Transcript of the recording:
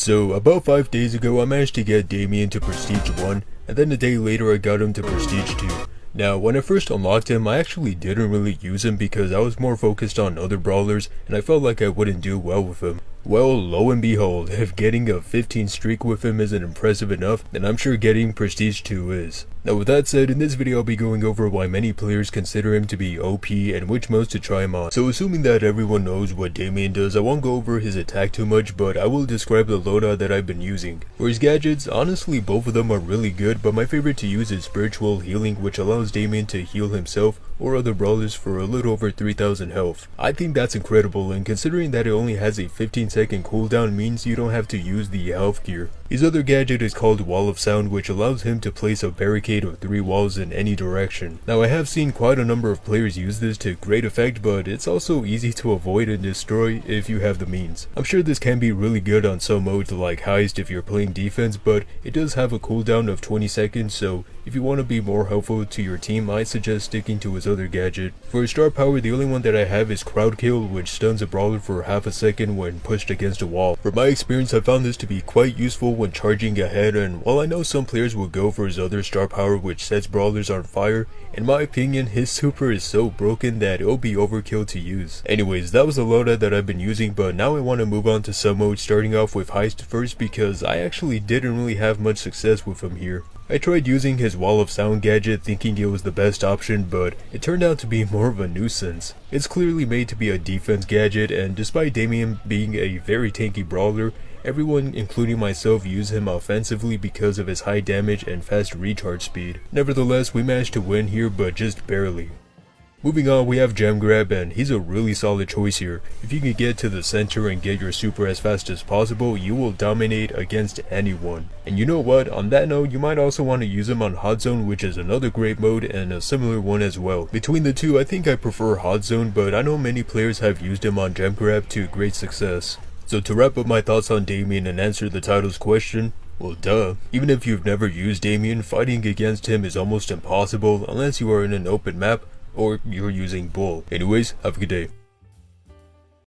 So about 5 days ago I managed to get Damian to Prestige 1, and then a day later I got him to Prestige 2. Now when I first unlocked him I actually didn't really use him because I was more focused on other brawlers and I felt like I wouldn't do well with him. Well, lo and behold, if getting a 15 streak with him isn't impressive enough, then I'm sure getting Prestige 2 is. Now with that said, in this video I'll be going over why many players consider him to be OP and which modes to try him on. So assuming that everyone knows what Damian does, I won't go over his attack too much, but I will describe the loadout that I've been using. For his gadgets, honestly both of them are really good, but my favorite to use is Spiritual Healing, which allows Damian to heal himself or other brawlers for a little over 3000 health. I think that's incredible, and considering that it only has a 15-second cooldown means you don't have to use the health gear. His other gadget is called Wall of Sound, which allows him to place a barricade of 3 walls in any direction. Now I have seen quite a number of players use this to great effect, but it's also easy to avoid and destroy if you have the means. I'm sure this can be really good on some modes like Heist if you're playing defense, but it does have a cooldown of 20 seconds, so if you want to be more helpful to your team, I suggest sticking to his other gadget. For his star power, the only one that I have is Crowd Kill, which stuns a brawler for half a second when pushed against a wall. From my experience, I found this to be quite useful when charging ahead, and while I know some players will go for his other star power which sets brawlers on fire, in my opinion his super is so broken that it'll be overkill to use. Anyways, that was the loadout that I've been using, but now I want to move on to some modes, starting off with Heist first because I actually didn't really have much success with him here. I tried using his Wall of Sound gadget thinking it was the best option, but it turned out to be more of a nuisance. It's clearly made to be a defense gadget, and despite Damian being a very tanky brawler, everyone including myself use him offensively because of his high damage and fast recharge speed. Nevertheless, we managed to win here, but just barely. Moving on, we have Gem Grab, and he's a really solid choice here. If you can get to the center and get your super as fast as possible, you will dominate against anyone. And you know what, on that note, you might also want to use him on Hot Zone, which is another great mode and a similar one as well. Between the two, I think I prefer Hot Zone, but I know many players have used him on Gem Grab to great success. So to wrap up my thoughts on Damian and answer the title's question, well duh. Even if you've never used Damian, fighting against him is almost impossible unless you are in an open map or you're using Bull. Anyways, have a good day.